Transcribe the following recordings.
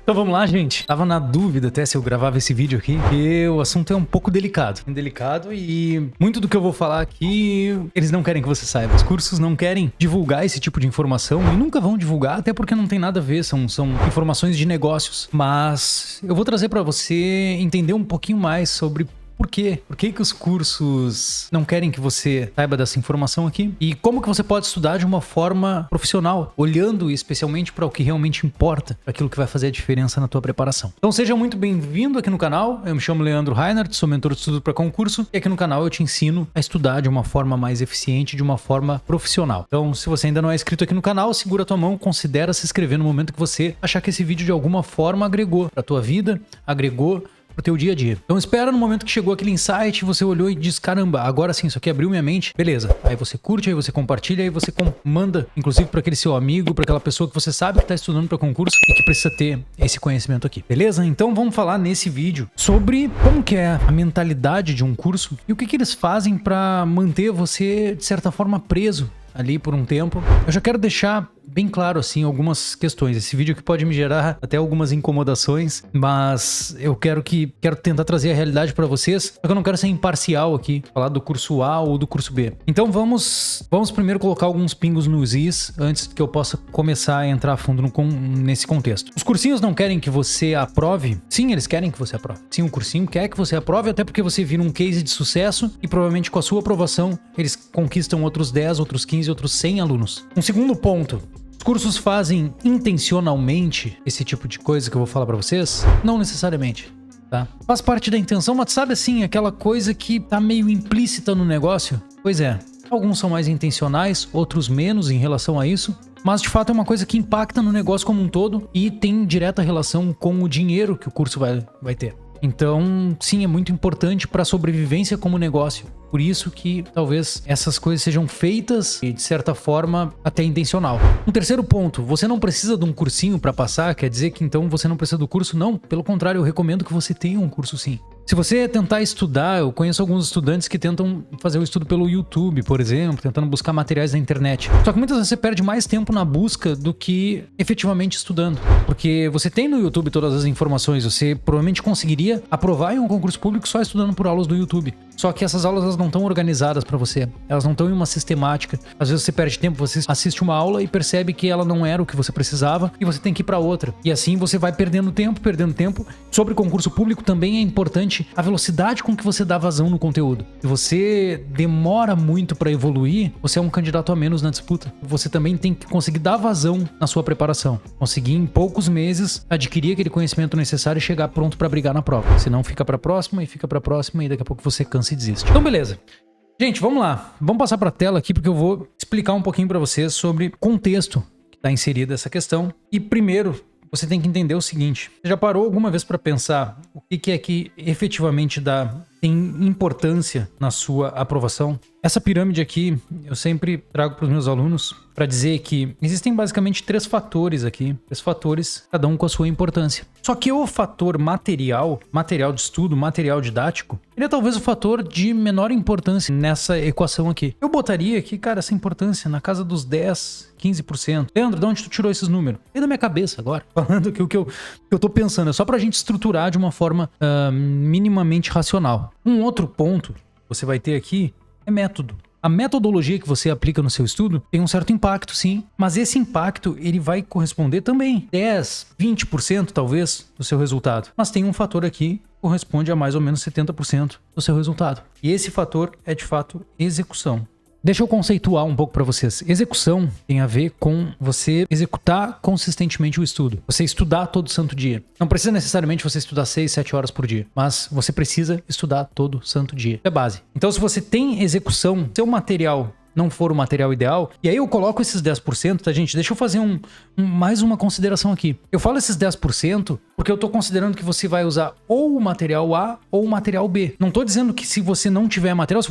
Então vamos lá, gente. Tava na dúvida até se eu gravava esse vídeo aqui, porque o assunto é um pouco delicado. Delicado e muito do que eu vou falar aqui, eles não querem que você saiba. Os cursos não querem divulgar esse tipo de informação e nunca vão divulgar, até porque não tem nada a ver, são informações de negócios. Mas eu vou trazer pra você entender um pouquinho mais sobre por quê? Por que os cursos não querem que você saiba dessa informação aqui? E como que você pode estudar de uma forma profissional, olhando especialmente para o que realmente importa, para aquilo que vai fazer a diferença na tua preparação. Então seja muito bem-vindo aqui no canal. Eu me chamo Leandro Reinhardt, sou mentor de estudo para concurso e aqui no canal eu te ensino a estudar de uma forma mais eficiente, de uma forma profissional. Então se você ainda não é inscrito aqui no canal, segura a tua mão, considera se inscrever no momento que você achar que esse vídeo de alguma forma agregou para tua vida, agregou pro teu dia a dia. Então espera no momento que chegou aquele insight, você olhou e diz, caramba, agora sim, isso aqui abriu minha mente, beleza. Aí você curte, aí você compartilha, aí você manda, inclusive para aquele seu amigo, para aquela pessoa que você sabe que tá estudando para concurso e que precisa ter esse conhecimento aqui, beleza? Então vamos falar nesse vídeo sobre como que é a mentalidade de um curso e o que eles fazem para manter você, de certa forma, preso ali por um tempo. Eu já quero deixar bem claro, assim, algumas questões. Esse vídeo aqui pode me gerar até algumas incomodações, mas eu quero tentar trazer a realidade para vocês, só que eu não quero ser imparcial aqui, falar do curso A ou do curso B. Então vamos primeiro colocar alguns pingos nos is, antes que eu possa começar a entrar a fundo nesse contexto. Os cursinhos não querem que você aprove? Sim, eles querem que você aprove. Sim, o cursinho quer que você aprove, até porque você vira um case de sucesso e provavelmente com a sua aprovação, eles conquistam outros 10, outros 15, outros 100 alunos. Um segundo ponto. Os cursos fazem intencionalmente esse tipo de coisa que eu vou falar pra vocês? Não necessariamente, tá? Faz parte da intenção, mas sabe assim, aquela coisa que tá meio implícita no negócio? Pois é, alguns são mais intencionais, outros menos em relação a isso, mas de fato é uma coisa que impacta no negócio como um todo e tem direta relação com o dinheiro que o curso vai ter. Então, sim, é muito importante para a sobrevivência como negócio. Por isso que talvez essas coisas sejam feitas e, de certa forma, até intencional. Um terceiro ponto, você não precisa de um cursinho para passar, quer dizer que então você não precisa do curso? Não, pelo contrário, eu recomendo que você tenha um curso sim. Se você tentar estudar, eu conheço alguns estudantes que tentam fazer o estudo pelo YouTube, por exemplo, tentando buscar materiais na internet. Só que muitas vezes você perde mais tempo na busca do que efetivamente estudando. Porque você tem no YouTube todas as informações, você provavelmente conseguiria aprovar em um concurso público só estudando por aulas do YouTube. Só que essas aulas elas não estão organizadas para você, elas não estão em uma sistemática. Às vezes você perde tempo, você assiste uma aula e percebe que ela não era o que você precisava e você tem que ir para outra. E assim você vai perdendo tempo. Sobre concurso público também é importante a velocidade com que você dá vazão no conteúdo. Se você demora muito para evoluir, você é um candidato a menos na disputa. Você também tem que conseguir dar vazão na sua preparação. Conseguir em poucos meses adquirir aquele conhecimento necessário e chegar pronto para brigar na prova. Senão fica para próxima e daqui a pouco você cansa e desiste. Então beleza. Gente, vamos lá. Vamos passar para a tela aqui porque eu vou explicar um pouquinho para vocês sobre o contexto que está inserido essa questão. E primeiro, você tem que entender o seguinte. Você já parou alguma vez para pensar o que é que efetivamente tem importância na sua aprovação? Essa pirâmide aqui, eu sempre trago para os meus alunos para dizer que existem basicamente 3 fatores aqui. 3 fatores, cada um com a sua importância. Só que o fator material de estudo, material didático, ele é talvez o fator de menor importância nessa equação aqui. Eu botaria aqui, cara, essa importância na casa dos 10, 15%. Leandro, de onde tu tirou esses números? É da minha cabeça agora. Falando que o que eu tô pensando é só pra gente estruturar de uma forma minimamente racional. Um outro ponto que você vai ter aqui é método. A metodologia que você aplica no seu estudo tem um certo impacto, sim, mas esse impacto ele vai corresponder também 10, 20% talvez do seu resultado. Mas tem um fator aqui que corresponde a mais ou menos 70% do seu resultado. E esse fator é de fato execução. Deixa eu conceituar um pouco para vocês. Execução tem a ver com você executar consistentemente o estudo. Você estudar todo santo dia. Não precisa necessariamente você estudar 6, 7 horas por dia, mas você precisa estudar todo santo dia. É base. Então, se você tem execução, seu material não for o material ideal, e aí eu coloco esses 10%, tá, gente? Deixa eu fazer mais uma consideração aqui. Eu falo esses 10% porque eu tô considerando que você vai usar ou o material A ou o material B. Não tô dizendo que se você não tiver material,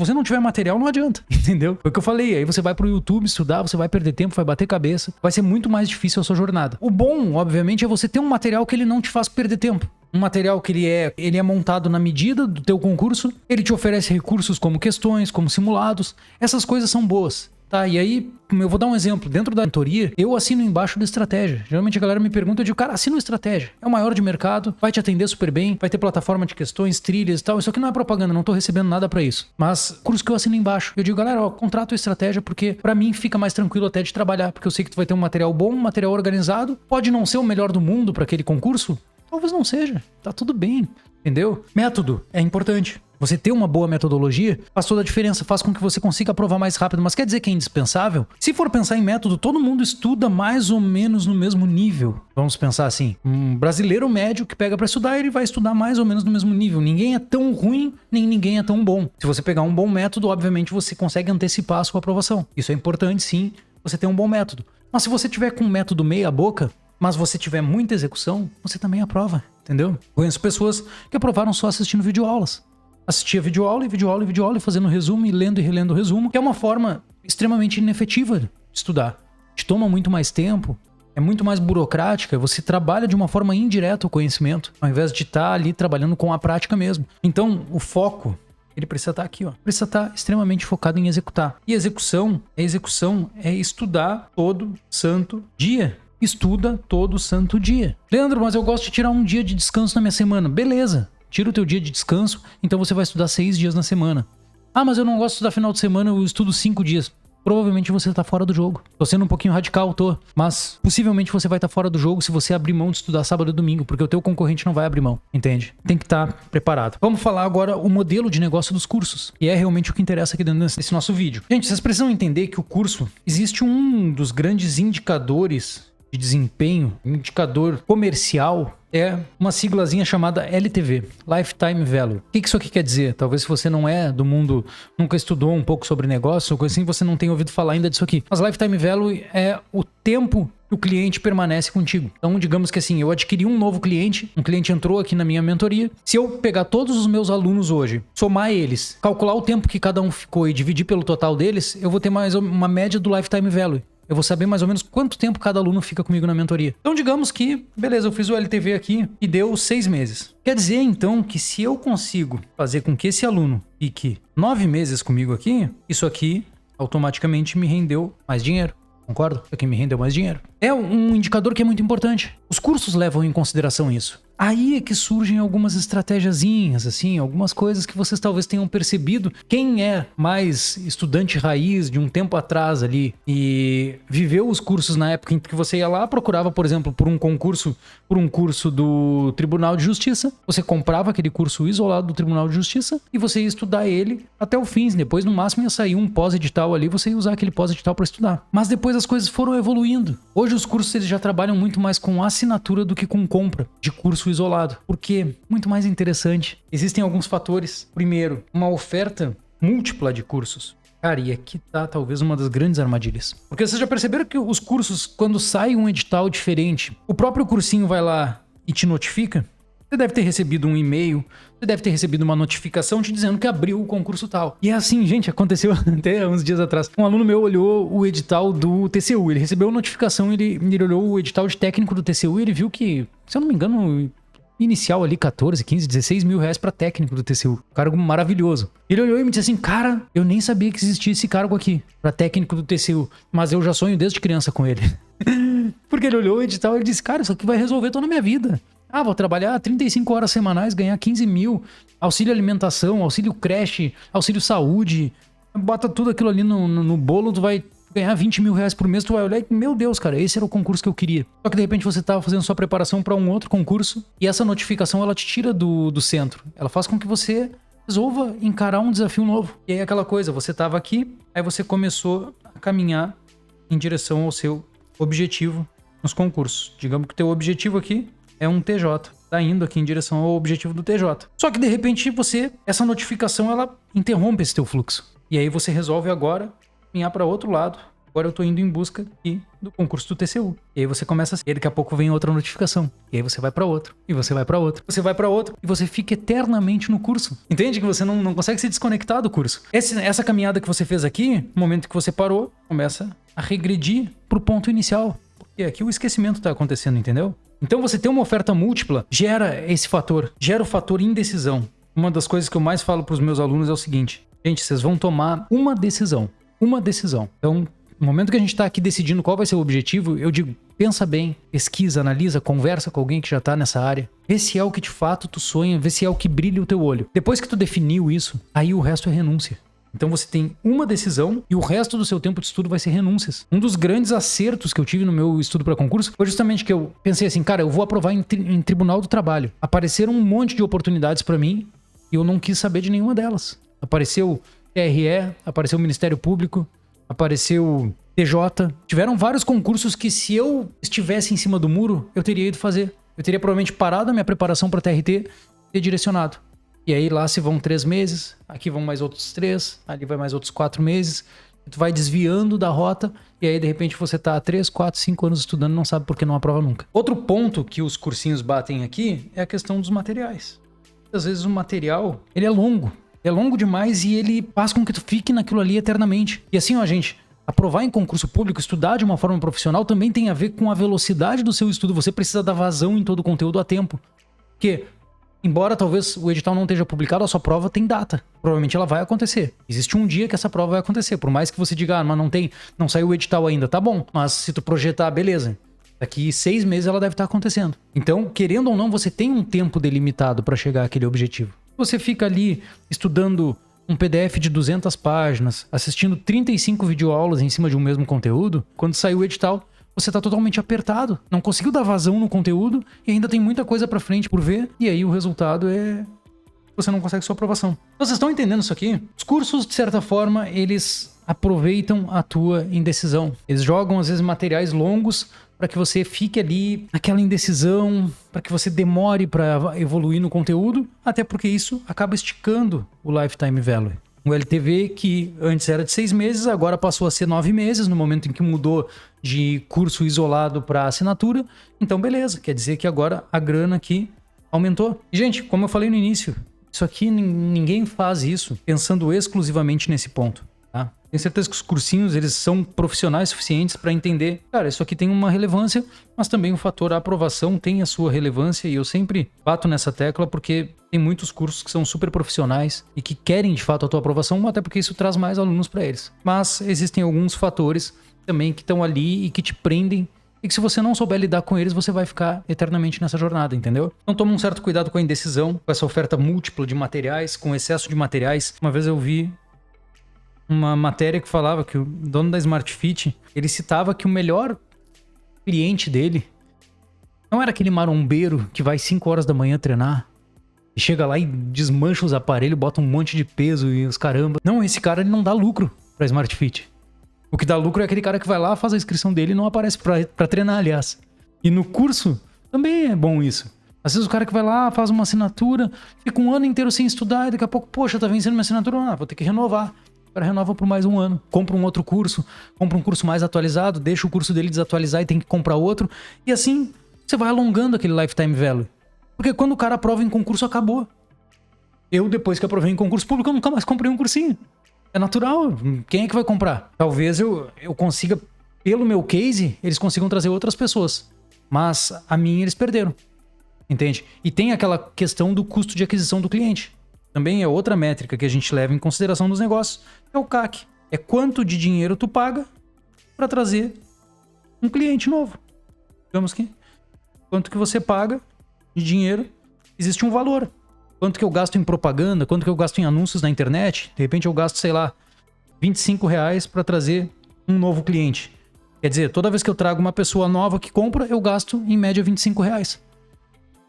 não adianta, entendeu? Foi o que eu falei, aí você vai pro YouTube estudar, você vai perder tempo, vai bater cabeça, vai ser muito mais difícil a sua jornada. O bom, obviamente, é você ter um material que ele não te faz perder tempo. Um material que ele é montado na medida do teu concurso, ele te oferece recursos como questões, como simulados, essas coisas são boas. Tá, e aí, eu vou dar um exemplo. Dentro da mentoria, eu assino embaixo da estratégia. Geralmente a galera me pergunta, eu digo, cara, assina uma estratégia. É o maior de mercado, vai te atender super bem, vai ter plataforma de questões, trilhas e tal. Isso aqui não é propaganda, não tô recebendo nada pra isso. Mas, curso que eu assino embaixo. Eu digo, galera, ó, contrata a estratégia porque pra mim fica mais tranquilo até de trabalhar. Porque eu sei que tu vai ter um material bom, um material organizado. Pode não ser o melhor do mundo pra aquele concurso? Talvez não seja. Tá tudo bem, entendeu? Método é importante. Você ter uma boa metodologia faz toda a diferença, faz com que você consiga aprovar mais rápido. Mas quer dizer que é indispensável? Se for pensar em método, todo mundo estuda mais ou menos no mesmo nível. Vamos pensar assim, um brasileiro médio que pega pra estudar, ele vai estudar mais ou menos no mesmo nível. Ninguém é tão ruim, nem ninguém é tão bom. Se você pegar um bom método, obviamente você consegue antecipar a sua aprovação. Isso é importante, sim, você ter um bom método. Mas se você tiver com um método meia boca, mas você tiver muita execução, você também aprova, entendeu? Conheço pessoas que aprovaram só assistindo videoaulas. Assistia videoaula e fazendo resumo e lendo e relendo o resumo, que é uma forma extremamente inefetiva de estudar. Te toma muito mais tempo, é muito mais burocrática, você trabalha de uma forma indireta o conhecimento, ao invés de estar ali trabalhando com a prática mesmo. Então, o foco, ele precisa estar aqui, ó. Precisa estar extremamente focado em executar. E execução é estudar todo santo dia. Estuda todo santo dia. Leandro, mas eu gosto de tirar um dia de descanso na minha semana. Beleza. Tira o teu dia de descanso, então você vai estudar 6 dias na semana. Ah, mas eu não gosto de estudar final de semana, eu estudo 5 dias. Provavelmente você tá fora do jogo. Tô sendo um pouquinho radical, mas possivelmente você vai estar fora do jogo se você abrir mão de estudar sábado e domingo, porque o teu concorrente não vai abrir mão, entende? Tem que estar preparado. Vamos falar agora o modelo de negócio dos cursos, e é realmente o que interessa aqui dentro desse nosso vídeo. Gente, vocês precisam entender que o curso, existe um dos grandes indicadores de desempenho, indicador comercial, é uma siglazinha chamada LTV, Lifetime Value. O que isso aqui quer dizer? Talvez se você não é do mundo, nunca estudou um pouco sobre negócio ou coisa assim, você não tenha ouvido falar ainda disso aqui. Mas Lifetime Value é o tempo que o cliente permanece contigo. Então, digamos que assim, eu adquiri um novo cliente, um cliente entrou aqui na minha mentoria. Se eu pegar todos os meus alunos hoje, somar eles, calcular o tempo que cada um ficou e dividir pelo total deles, eu vou ter mais uma média do Lifetime Value. Eu vou saber mais ou menos quanto tempo cada aluno fica comigo na mentoria. Então, digamos que, beleza, eu fiz o LTV aqui e deu 6 meses. Quer dizer, então, que se eu consigo fazer com que esse aluno fique 9 meses comigo aqui, isso aqui automaticamente me rendeu mais dinheiro. Concordo? Isso aqui me rendeu mais dinheiro. É um indicador que é muito importante. Os cursos levam em consideração isso. Aí é que surgem algumas estratégiazinhas, assim, algumas coisas que vocês talvez tenham percebido. Quem é mais estudante raiz de um tempo atrás ali e viveu os cursos na época em que você ia lá, procurava, por exemplo, por um curso do Tribunal de Justiça, você comprava aquele curso isolado do Tribunal de Justiça e você ia estudar ele até o fim. Depois, no máximo, ia sair um pós-edital ali, você ia usar aquele pós-edital para estudar. Mas depois as coisas foram evoluindo. Hoje os cursos eles já trabalham muito mais com assinatura do que com compra de curso isolado. Por quê? Muito mais interessante. Existem alguns fatores. Primeiro, uma oferta múltipla de cursos. Cara, e aqui tá talvez uma das grandes armadilhas. Porque vocês já perceberam que os cursos, quando sai um edital diferente, o próprio cursinho vai lá e te notifica? Você deve ter recebido um e-mail, você deve ter recebido uma notificação te dizendo que abriu o concurso tal. E é assim, gente, aconteceu até uns dias atrás. Um aluno meu olhou o edital do TCU, ele recebeu a notificação, ele olhou o edital de técnico do TCU e ele viu que, se eu não me engano, inicial ali 14, 15, 16 mil reais pra técnico do TCU. Cargo maravilhoso. Ele olhou e me disse assim, cara, eu nem sabia que existia esse cargo aqui, pra técnico do TCU, mas eu já sonho desde criança com ele. Porque ele olhou o edital e ele disse, cara, isso aqui vai resolver toda a minha vida. Ah, vou trabalhar 35 horas semanais, ganhar 15 mil, auxílio alimentação, auxílio creche, auxílio saúde, bota tudo aquilo ali no bolo, tu vai ganhar 20 mil reais por mês, tu vai olhar e, meu Deus, cara, esse era o concurso que eu queria. Só que de repente você tava fazendo sua preparação para um outro concurso e essa notificação, ela te tira do centro. Ela faz com que você resolva encarar um desafio novo. E aí aquela coisa, você tava aqui, aí você começou a caminhar em direção ao seu objetivo nos concursos. Digamos que o teu objetivo aqui é um TJ, tá indo aqui em direção ao objetivo do TJ. Só que de repente essa notificação, ela interrompe esse teu fluxo. E aí você resolve agora caminhar para outro lado. Agora eu tô indo em busca do concurso do TCU. E aí você começa assim, e daqui a pouco vem outra notificação. E aí você vai para outro, e você vai para outro, você vai para outro, e você fica eternamente no curso. Entende que você não consegue se desconectar do curso. Essa caminhada que você fez aqui, no momento que você parou, começa a regredir pro ponto inicial. Porque aqui o esquecimento tá acontecendo, entendeu? Então você ter uma oferta múltipla gera esse fator, gera o fator indecisão. Uma das coisas que eu mais falo para os meus alunos é o seguinte, gente, vocês vão tomar uma decisão. uma decisão. Então, no momento que a gente tá aqui decidindo qual vai ser o objetivo, eu digo, pensa bem, pesquisa, analisa, conversa com alguém que já tá nessa área. Vê se é o que de fato tu sonha, vê se é o que brilha o teu olho. Depois que tu definiu isso, aí o resto é renúncia. Então você tem uma decisão e o resto do seu tempo de estudo vai ser renúncias. Um dos grandes acertos que eu tive no meu estudo para concurso foi justamente que eu pensei assim, cara, eu vou aprovar em Tribunal do Trabalho. Apareceram um monte de oportunidades para mim e eu não quis saber de nenhuma delas. Apareceu TRE, apareceu o Ministério Público, apareceu TJ. Tiveram vários concursos que se eu estivesse em cima do muro, eu teria ido fazer. Eu teria provavelmente parado a minha preparação para TRT e direcionado. E aí lá se vão 3 meses, aqui vão mais outros 3, ali vai mais outros 4 meses. Tu vai desviando da rota e aí de repente você tá há 3, 4, 5 anos estudando e não sabe por que não aprova nunca. Outro ponto que os cursinhos batem aqui é a questão dos materiais. Às vezes o material, ele é longo demais e ele faz com que tu fique naquilo ali eternamente. E assim, ó, gente, aprovar em concurso público, estudar de uma forma profissional também tem a ver com a velocidade do seu estudo. Você precisa dar vazão em todo o conteúdo a tempo. Porque embora talvez o edital não esteja publicado, a sua prova tem data. Provavelmente ela vai acontecer. Existe um dia que essa prova vai acontecer. Por mais que você diga, mas não saiu o edital ainda, tá bom. Mas se tu projetar, beleza. Daqui 6 meses ela deve estar acontecendo. Então, querendo ou não, você tem um tempo delimitado para chegar àquele objetivo. Você fica ali estudando um PDF de 200 páginas, assistindo 35 videoaulas em cima de um mesmo conteúdo. Quando sair o edital, você tá totalmente apertado, não conseguiu dar vazão no conteúdo e ainda tem muita coisa pra frente por ver, e aí o resultado é você não consegue sua aprovação. Vocês estão entendendo isso aqui? Os cursos, de certa forma, eles aproveitam a tua indecisão. Eles jogam, às vezes, materiais longos para que você fique ali naquela indecisão, para que você demore para evoluir no conteúdo, até porque isso acaba esticando o lifetime value. O LTV, que antes era de 6 meses, agora passou a ser 9 meses, no momento em que mudou de curso isolado para assinatura. Então, beleza, quer dizer que agora a grana aqui aumentou. E, gente, como eu falei no início, isso aqui ninguém faz isso pensando exclusivamente nesse ponto, tá? Tenho certeza que os cursinhos, eles são profissionais suficientes para entender, cara, isso aqui tem uma relevância, mas também o fator aprovação tem a sua relevância, e eu sempre bato nessa tecla porque tem muitos cursos que são super profissionais e que querem de fato a tua aprovação, até porque isso traz mais alunos para eles. Mas existem alguns fatores também que estão ali e que te prendem, e que se você não souber lidar com eles, você vai ficar eternamente nessa jornada, entendeu? Então toma um certo cuidado com a indecisão, com essa oferta múltipla de materiais, com excesso de materiais. Uma vez eu vi uma matéria que falava que o dono da Smart Fit, ele citava que o melhor cliente dele não era aquele marombeiro que vai 5 horas da manhã treinar e chega lá e desmancha os aparelhos, bota um monte de peso e os caramba. Não, esse cara ele não dá lucro pra Smart Fit. O que dá lucro é aquele cara que vai lá, faz a inscrição dele e não aparece pra treinar, aliás. E no curso também é bom isso. Às vezes o cara que vai lá, faz uma assinatura, fica um ano inteiro sem estudar e daqui a pouco, poxa, tá vencendo minha assinatura, vou ter que renovar. O cara renova por mais um ano, compra um outro curso, compra um curso mais atualizado, deixa o curso dele desatualizar e tem que comprar outro. E assim, você vai alongando aquele lifetime value. Porque quando o cara aprova em concurso, acabou. Eu, depois que aprovei em concurso público, eu nunca mais comprei um cursinho. É natural, quem é que vai comprar? Talvez eu consiga, pelo meu case, eles consigam trazer outras pessoas. Mas a minha eles perderam, entende? E tem aquela questão do custo de aquisição do cliente. Também é outra métrica que a gente leva em consideração nos negócios. É o CAC. É quanto de dinheiro tu paga para trazer um cliente novo. Digamos que quanto que você paga de dinheiro, existe um valor. Quanto que eu gasto em propaganda, quanto que eu gasto em anúncios na internet. De repente eu gasto, sei lá, R$25 para trazer um novo cliente. Quer dizer, toda vez que eu trago uma pessoa nova que compra, eu gasto em média R$25.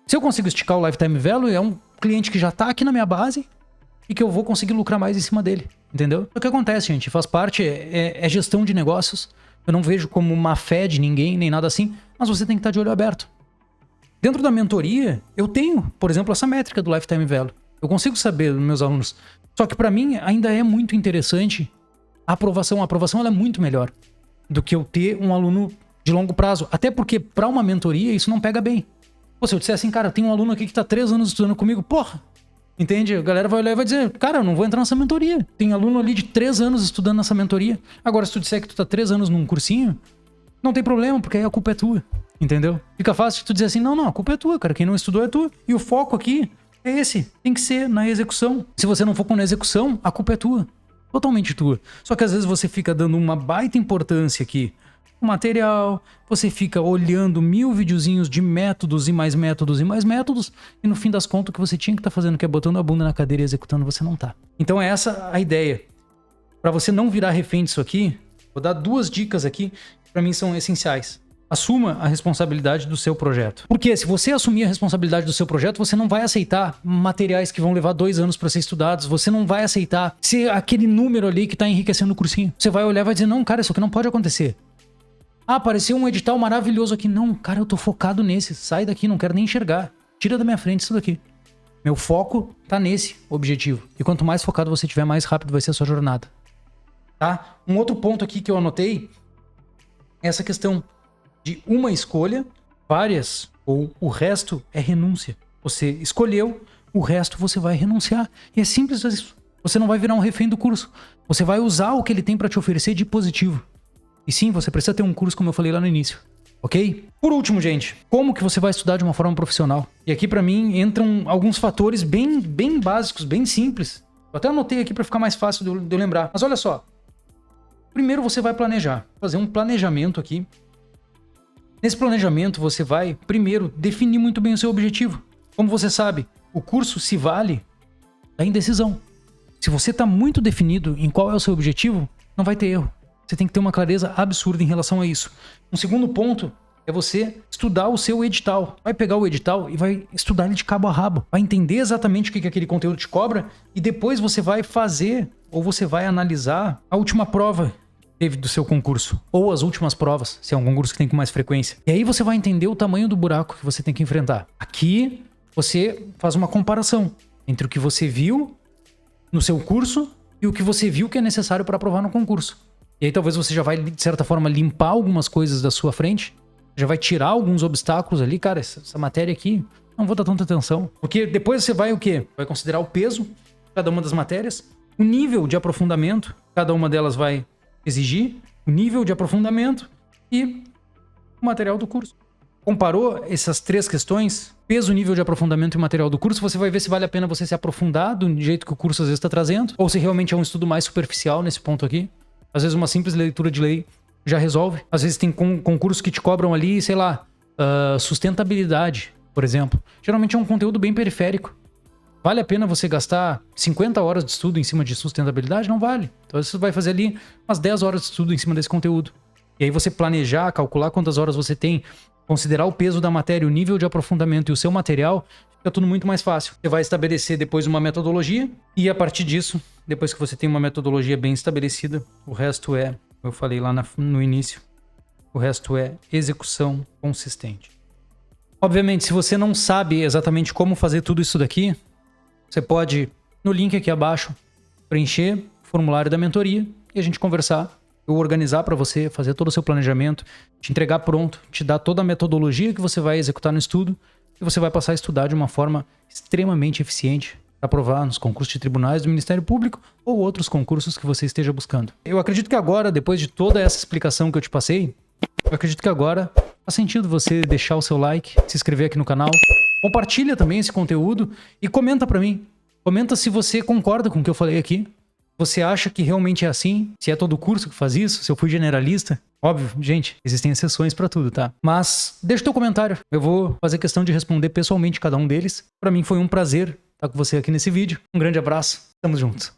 Se eu consigo esticar o lifetime value, é um cliente que já tá aqui na minha base e que eu vou conseguir lucrar mais em cima dele, entendeu? O que acontece, gente, faz parte, é gestão de negócios. Eu não vejo como má fé de ninguém, nem nada assim, mas você tem que estar de olho aberto. Dentro da mentoria, eu tenho, por exemplo, essa métrica do lifetime value. Eu consigo saber dos meus alunos. Só que para mim ainda é muito interessante a aprovação. A aprovação ela é muito melhor do que eu ter um aluno de longo prazo. Até porque para uma mentoria isso não pega bem. Pô, se eu disser assim, cara, eu tenho um aluno aqui que tá 3 anos estudando comigo, porra, entende? A galera vai olhar e vai dizer, cara, eu não vou entrar nessa mentoria. Tem aluno ali de 3 anos estudando nessa mentoria. Agora, se tu disser que tu tá 3 anos num cursinho, não tem problema, porque aí a culpa é tua, entendeu? Fica fácil tu dizer assim, não, a culpa é tua, cara, quem não estudou é tu. E o foco aqui é esse, tem que ser na execução. Se você não for na execução, a culpa é tua. Totalmente tua. Só que às vezes você fica dando uma baita importância aqui no material, você fica olhando 1000 videozinhos de métodos e mais métodos e mais métodos, e no fim das contas o que você tinha que estar fazendo, que é botando a bunda na cadeira e executando, você não tá. Então é essa a ideia. Para você não virar refém disso aqui, vou dar 2 dicas aqui que para mim são essenciais. Assuma a responsabilidade do seu projeto. Porque se você assumir a responsabilidade do seu projeto, você não vai aceitar materiais que vão levar 2 anos para ser estudados, você não vai aceitar ser aquele número ali que tá enriquecendo o cursinho. Você vai olhar e vai dizer, não, cara, isso aqui não pode acontecer. Ah, apareceu um edital maravilhoso aqui. Não, cara, eu tô focado nesse. Sai daqui, não quero nem enxergar. Tira da minha frente isso daqui. Meu foco tá nesse objetivo. E quanto mais focado você tiver, mais rápido vai ser a sua jornada. Tá? Um outro ponto aqui que eu anotei é essa questão de uma escolha, várias, ou o resto é renúncia. Você escolheu, o resto você vai renunciar. E é simples isso. Você não vai virar um refém do curso. Você vai usar o que ele tem para te oferecer de positivo. E sim, você precisa ter um curso, como eu falei lá no início. Ok? Por último, gente, como que você vai estudar de uma forma profissional? E aqui pra mim entram alguns fatores bem básicos, bem simples. Eu até anotei aqui pra ficar mais fácil de eu lembrar. Mas olha só. Primeiro você vai planejar. Fazer um planejamento aqui. Nesse planejamento você vai, primeiro, definir muito bem o seu objetivo. Como você sabe, o curso se vale da indecisão. Se você tá muito definido em qual é o seu objetivo, não vai ter erro. Você tem que ter uma clareza absurda em relação a isso. Um segundo ponto é você estudar o seu edital. Vai pegar o edital e vai estudar ele de cabo a rabo. Vai entender exatamente o que aquele conteúdo te cobra e depois você vai fazer ou você vai analisar a última prova que teve do seu concurso. Ou as últimas provas, se é um concurso que tem com mais frequência. E aí você vai entender o tamanho do buraco que você tem que enfrentar. Aqui você faz uma comparação entre o que você viu no seu curso e o que você viu que é necessário para aprovar no concurso. E aí talvez você já vai, de certa forma, limpar algumas coisas da sua frente, já vai tirar alguns obstáculos ali. Cara, essa matéria aqui, não vou dar tanta atenção. Porque depois você vai o quê? Vai considerar o peso de cada uma das matérias, o nível de aprofundamento, cada uma delas vai exigir, o nível de aprofundamento e o material do curso. Comparou essas 3 questões, peso, nível de aprofundamento e material do curso, você vai ver se vale a pena você se aprofundar do jeito que o curso às vezes está trazendo, ou se realmente é um estudo mais superficial nesse ponto aqui. Às vezes uma simples leitura de lei já resolve. Às vezes tem concursos que te cobram ali, sei lá, sustentabilidade, por exemplo. Geralmente é um conteúdo bem periférico. Vale a pena você gastar 50 horas de estudo em cima de sustentabilidade? Não vale. Então você vai fazer ali umas 10 horas de estudo em cima desse conteúdo. E aí você planejar, calcular quantas horas você tem, considerar o peso da matéria, o nível de aprofundamento e o seu material, fica tudo muito mais fácil. Você vai estabelecer depois uma metodologia e a partir disso, depois que você tem uma metodologia bem estabelecida, o resto é, como eu falei lá no início, o resto é execução consistente. Obviamente, se você não sabe exatamente como fazer tudo isso daqui, você pode, no link aqui abaixo, preencher o formulário da mentoria e a gente conversar. Eu organizar para você, fazer todo o seu planejamento, te entregar pronto, te dar toda a metodologia que você vai executar no estudo e você vai passar a estudar de uma forma extremamente eficiente para aprovar nos concursos de tribunais do Ministério Público ou outros concursos que você esteja buscando. Eu acredito que agora, depois de toda essa explicação que eu te passei, eu acredito que agora faz sentido você deixar o seu like, se inscrever aqui no canal, compartilha também esse conteúdo e comenta para mim. Comenta se você concorda com o que eu falei aqui. Você acha que realmente é assim? Se é todo curso que faz isso? Se eu fui generalista? Óbvio, gente, existem exceções pra tudo, tá? Mas deixa o teu comentário. Eu vou fazer questão de responder pessoalmente cada um deles. Pra mim foi um prazer estar com você aqui nesse vídeo. Um grande abraço. Tamo junto.